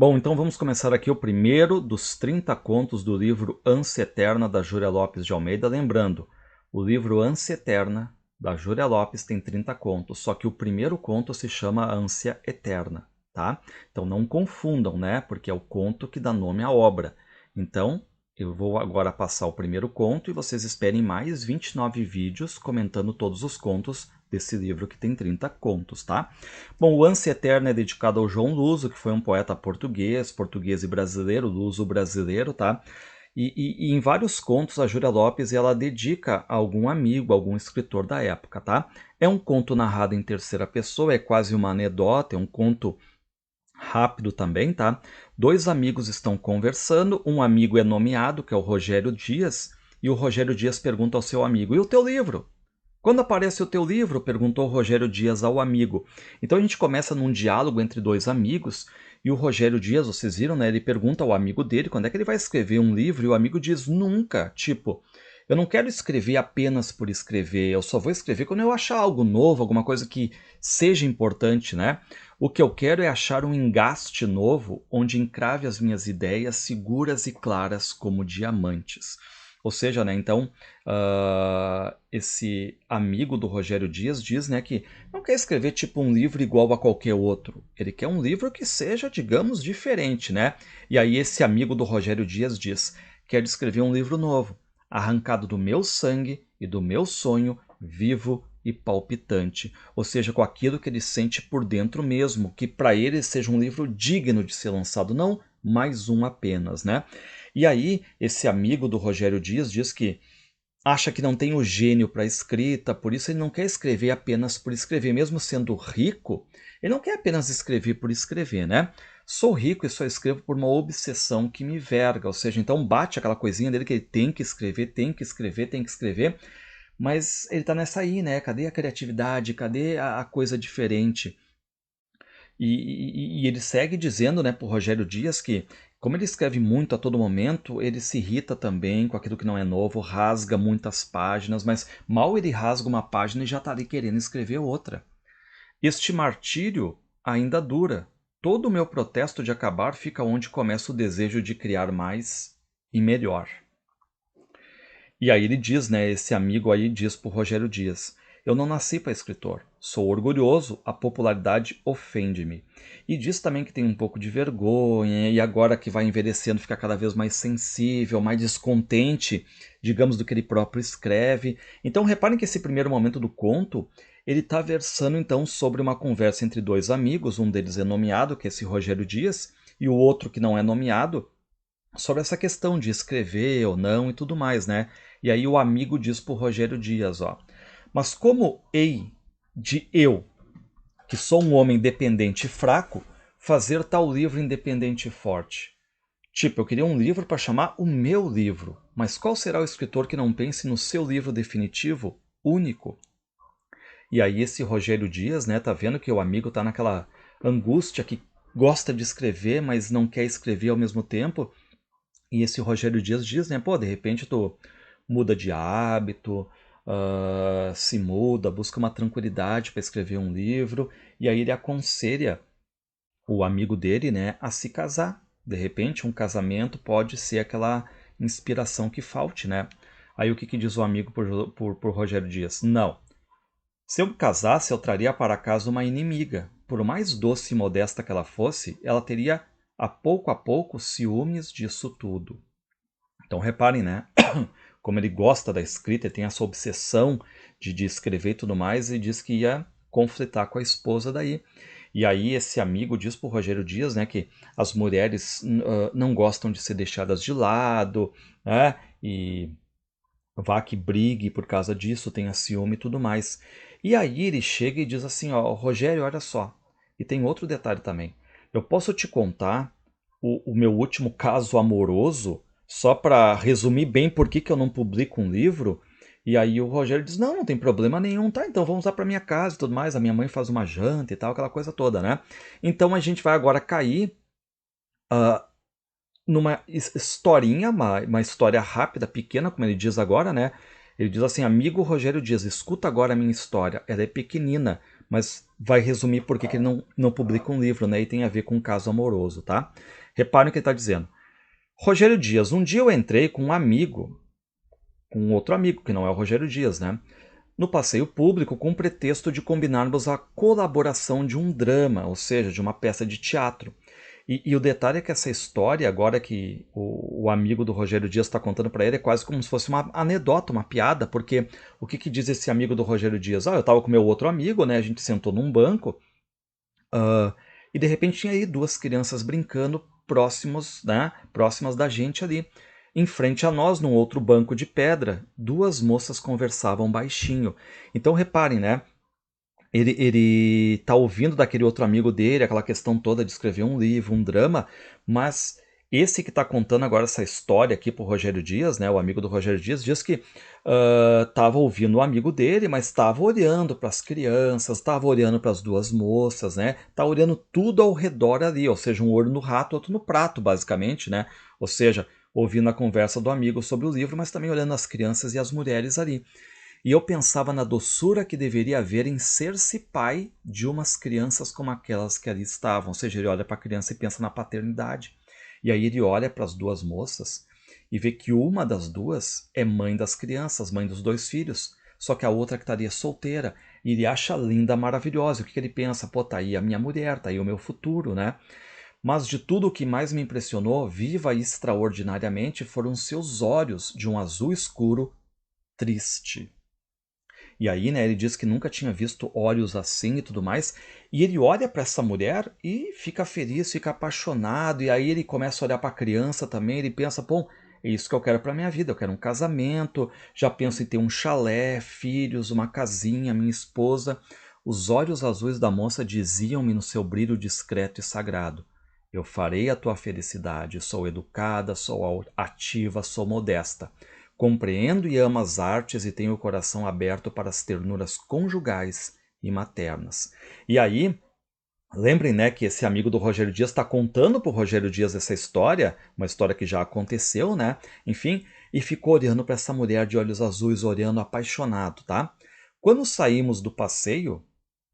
Bom, então vamos começar aqui o primeiro dos 30 contos do livro Ânsia Eterna, da Júlia Lopes de Almeida. Lembrando, o livro Ânsia Eterna, da Júlia Lopes, tem 30 contos, só que o primeiro conto se chama Ânsia Eterna, tá? Então não confundam, né? Porque é o conto que dá nome à obra. Então, eu vou agora passar o primeiro conto e vocês esperem mais 29 vídeos comentando todos os contos desse livro que tem 30 contos, tá? Bom, o Ânsia Eterna é dedicado ao João Luso, que foi um poeta português e brasileiro, luso brasileiro, tá? E em vários contos a Júlia Lopes ela dedica a algum amigo, algum escritor da época, tá? É um conto narrado em terceira pessoa, é quase uma anedota, é um conto rápido também, tá? Dois amigos estão conversando, um amigo é nomeado, que é o Rogério Dias, e o Rogério Dias pergunta ao seu amigo: "E o teu livro? Quando aparece o teu livro?" perguntou Rogério Dias ao amigo. Então a gente começa num diálogo entre dois amigos e o Rogério Dias, vocês viram, né? Ele pergunta ao amigo dele quando é que ele vai escrever um livro e o amigo diz nunca. Tipo, eu não quero escrever apenas por escrever, eu só vou escrever quando eu achar algo novo, alguma coisa que seja importante, né? O que eu quero é achar um engaste novo onde encrave as minhas ideias seguras e claras como diamantes. Ou seja, né, então, esse amigo do Rogério Dias diz, né, que não quer escrever tipo um livro igual a qualquer outro. Ele quer um livro que seja, digamos, diferente, né? E aí esse amigo do Rogério Dias diz: quer escrever um livro novo, arrancado do meu sangue e do meu sonho, vivo e palpitante. Ou seja, com aquilo que ele sente por dentro mesmo, que para ele seja um livro digno de ser lançado, não mais um apenas, né? E aí, esse amigo do Rogério Dias diz que acha que não tem o gênio para escrita, por isso ele não quer escrever apenas por escrever, mesmo sendo rico, ele não quer apenas escrever por escrever, né? Sou rico e só escrevo por uma obsessão que me verga, ou seja, então bate aquela coisinha dele que ele tem que escrever, tem que escrever, tem que escrever, mas ele tá nessa aí, né? Cadê a criatividade? Cadê a coisa diferente? E ele segue dizendo, né, para o Rogério Dias que, como ele escreve muito a todo momento, ele se irrita também com aquilo que não é novo, rasga muitas páginas, mas mal ele rasga uma página e já está ali querendo escrever outra. Este martírio ainda dura. Todo o meu protesto de acabar fica onde começa o desejo de criar mais e melhor. E aí ele diz, né, esse amigo aí diz pro Rogério Dias: eu não nasci para escritor, sou orgulhoso, a popularidade ofende-me. E diz também que tem um pouco de vergonha, e agora que vai envelhecendo fica cada vez mais sensível, mais descontente, digamos, do que ele próprio escreve. Então reparem que esse primeiro momento do conto, ele está versando então sobre uma conversa entre dois amigos, um deles é nomeado, que é esse Rogério Dias, e o outro que não é nomeado, sobre essa questão de escrever ou não e tudo mais, né? E aí o amigo diz pro Rogério Dias, ó: mas como hei de eu, que sou um homem dependente e fraco, fazer tal livro independente e forte? Tipo, eu queria um livro para chamar o meu livro, mas qual será o escritor que não pense no seu livro definitivo, único? E aí esse Rogério Dias, né, tá vendo que o amigo tá naquela angústia que gosta de escrever, mas não quer escrever ao mesmo tempo. E esse Rogério Dias diz, né, pô, de repente tu muda de hábito, se muda, busca uma tranquilidade para escrever um livro, e aí ele aconselha o amigo dele, né, a se casar. De repente, um casamento pode ser aquela inspiração que falte, né? Aí o que diz o amigo por Rogério Dias? Não. Se eu me casasse, eu traria para casa uma inimiga. Por mais doce e modesta que ela fosse, ela teria a pouco ciúmes disso tudo. Então reparem, né? Como ele gosta da escrita, ele tem essa obsessão de escrever e tudo mais, e diz que ia conflitar com a esposa daí. E aí esse amigo diz pro Rogério Dias, né, que as mulheres não gostam de ser deixadas de lado, né? E vá que brigue por causa disso, tenha ciúme e tudo mais. E aí ele chega e diz assim, ó, Rogério, olha só. E tem outro detalhe também. Eu posso te contar o meu último caso amoroso, só para resumir bem por que eu não publico um livro. E aí o Rogério diz, não, não tem problema nenhum, tá? Então vamos lá para minha casa e tudo mais. A minha mãe faz uma janta e tal, aquela coisa toda, né? Então a gente vai agora cair ah, numa historinha, uma história rápida, pequena, como ele diz agora, né? Ele diz assim, amigo Rogério Dias, escuta agora a minha história. Ela é pequenina, mas vai resumir por que que ele não publica um livro, né? E tem a ver com um caso amoroso, tá? Reparem o que ele está dizendo. Rogério Dias, um dia eu entrei com um amigo, com um outro amigo, que não é o Rogério Dias, né? No passeio público com o pretexto de combinarmos a colaboração de um drama, ou seja, de uma peça de teatro. E o detalhe é que essa história, agora que o amigo do Rogério Dias está contando para ele, é quase como se fosse uma anedota, uma piada, porque o que, que diz esse amigo do Rogério Dias? Ah, eu estava com meu outro amigo, né? A gente sentou num banco, e de repente tinha aí duas crianças brincando próximos, né? Próximas da gente ali. Em frente a nós, num outro banco de pedra, duas moças conversavam baixinho. Então reparem, né? Ele tá ouvindo daquele outro amigo dele, aquela questão toda de escrever um livro, um drama, mas esse que está contando agora essa história aqui pro Rogério Dias, né, o amigo do Rogério Dias, diz que estava ouvindo o amigo dele, mas estava olhando para as crianças, estava olhando para as duas moças, né, tá olhando tudo ao redor ali, ou seja, um olho no rato, outro no prato, basicamente, né, ou seja, ouvindo a conversa do amigo sobre o livro, mas também olhando as crianças e as mulheres ali. E eu pensava na doçura que deveria haver em ser-se pai de umas crianças como aquelas que ali estavam. Ou seja, ele olha para a criança e pensa na paternidade. E aí ele olha para as duas moças e vê que uma das duas é mãe das crianças, mãe dos dois filhos. Só que a outra que estaria solteira. E ele acha linda, maravilhosa. O que ele pensa? Pô, tá aí a minha mulher, tá aí o meu futuro, né? Mas de tudo o que mais me impressionou, viva e extraordinariamente, foram seus olhos de um azul escuro, triste. E aí, né, ele diz que nunca tinha visto olhos assim e tudo mais. E ele olha para essa mulher e fica feliz, fica apaixonado. E aí ele começa a olhar para a criança também. Ele pensa, bom, é isso que eu quero para minha vida. Eu quero um casamento. Já penso em ter um chalé, filhos, uma casinha, minha esposa. Os olhos azuis da moça diziam-me no seu brilho discreto e sagrado: eu farei a tua felicidade. Sou educada, sou ativa, sou modesta. Compreendo e amo as artes e tenho o coração aberto para as ternuras conjugais e maternas. E aí, lembrem, né, que esse amigo do Rogério Dias está contando para o Rogério Dias essa história, uma história que já aconteceu, né? Enfim, e ficou olhando para essa mulher de olhos azuis, olhando apaixonado, tá? Quando saímos do passeio,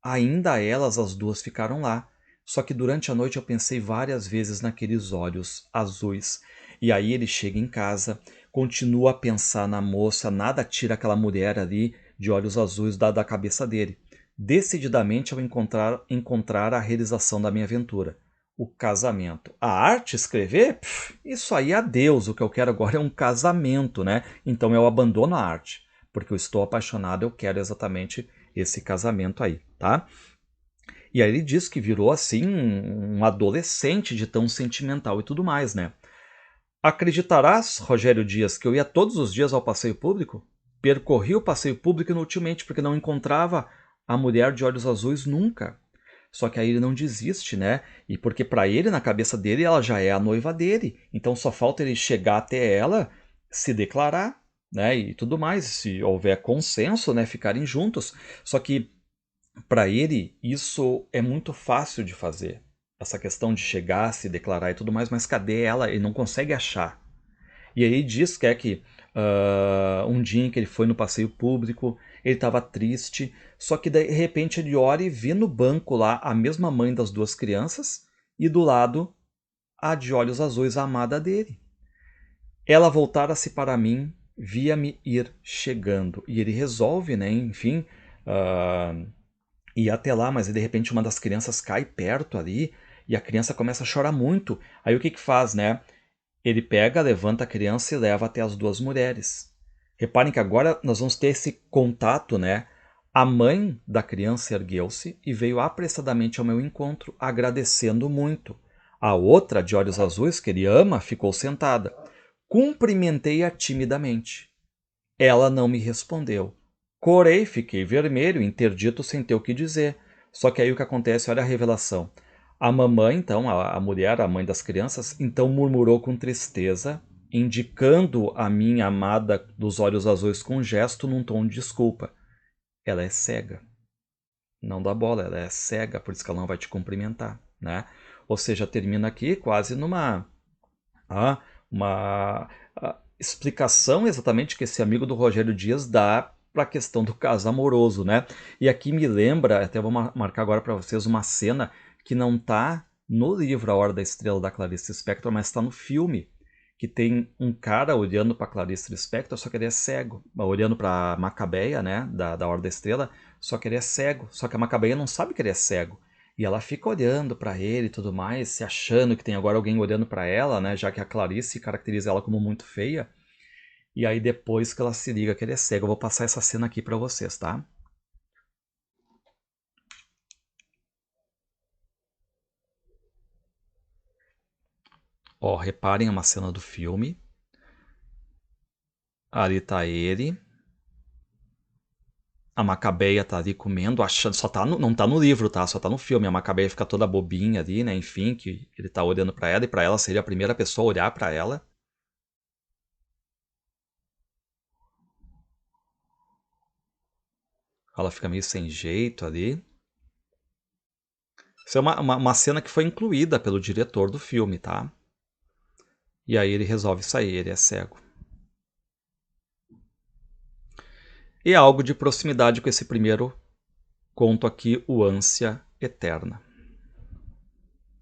ainda elas, as duas, ficaram lá. Só que durante a noite eu pensei várias vezes naqueles olhos azuis. E aí ele chega em casa, continua a pensar na moça, nada tira aquela mulher ali de olhos azuis da cabeça dele. Decididamente ao encontrar a realização da minha aventura, o casamento. A arte, escrever? Isso aí é Deus. O que eu quero agora é um casamento, né? Então eu abandono a arte, porque eu estou apaixonado, eu quero exatamente esse casamento aí, tá? E aí ele diz que virou assim um adolescente de tão sentimental e tudo mais, né? Acreditarás, Rogério Dias, que eu ia todos os dias ao passeio público? Percorri o passeio público inutilmente porque não encontrava a mulher de olhos azuis nunca. Só que aí ele não desiste, né? E porque para ele, na cabeça dele, ela já é a noiva dele. Então só falta ele chegar até ela, se declarar, né? E tudo mais. Se houver consenso, né? Ficarem juntos. Só que para ele, isso é muito fácil de fazer. Essa questão de chegar, se declarar e tudo mais, mas cadê ela? Ele não consegue achar. E aí diz que é que um dia em que ele foi no passeio público, ele estava triste, só que de repente ele olha e vê no banco lá a mesma mãe das duas crianças e do lado a de olhos azuis, a amada dele. Ela voltara-se para mim, via-me ir chegando. E ele resolve, né, enfim, uh, ir até lá, mas de repente uma das crianças cai perto ali e a criança começa a chorar muito. Aí o que que faz, né? Ele pega, levanta a criança e leva até as duas mulheres. Reparem que agora nós vamos ter esse contato, né? A mãe da criança ergueu-se e veio apressadamente ao meu encontro, agradecendo muito. A outra, de olhos azuis, que ele ama, ficou sentada. Cumprimentei-a timidamente. Ela não me respondeu. Corei, fiquei vermelho, interdito, sem ter o que dizer. Só que aí o que acontece, olha a revelação. A mamãe, então, a mulher, a mãe das crianças, então murmurou com tristeza, indicando a minha amada dos olhos azuis com um gesto num tom de desculpa. Ela é cega. Não dá bola, ela é cega, por isso que ela não vai te cumprimentar, né? Ou seja, termina aqui quase numa uma explicação exatamente que esse amigo do Rogério Dias dá para a questão do caso amoroso, né? E aqui me lembra, até vou marcar agora para vocês uma cena que não tá no livro A Hora da Estrela da Clarice Lispector, mas está no filme, que tem um cara olhando para Clarice Lispector, só que ele é cego, olhando para Macabeia, né, da Hora da Estrela, só que ele é cego, só que a Macabeia não sabe que ele é cego. E ela fica olhando para ele e tudo mais, se achando que tem agora alguém olhando para ela, né, já que a Clarice caracteriza ela como muito feia. E aí depois que ela se liga que ele é cego, eu vou passar essa cena aqui para vocês, tá? Ó, reparem, é uma cena do filme. Ali tá ele. A Macabeia tá ali comendo, achando. Só tá não tá no livro, tá? Só tá no filme. A Macabeia fica toda bobinha ali, né? Enfim, que ele tá olhando pra ela e pra ela seria a primeira pessoa a olhar pra ela. Ela fica meio sem jeito ali. Isso é uma cena que foi incluída pelo diretor do filme, tá? E aí ele resolve sair, ele é cego. E algo de proximidade com esse primeiro conto aqui, O Ânsia Eterna.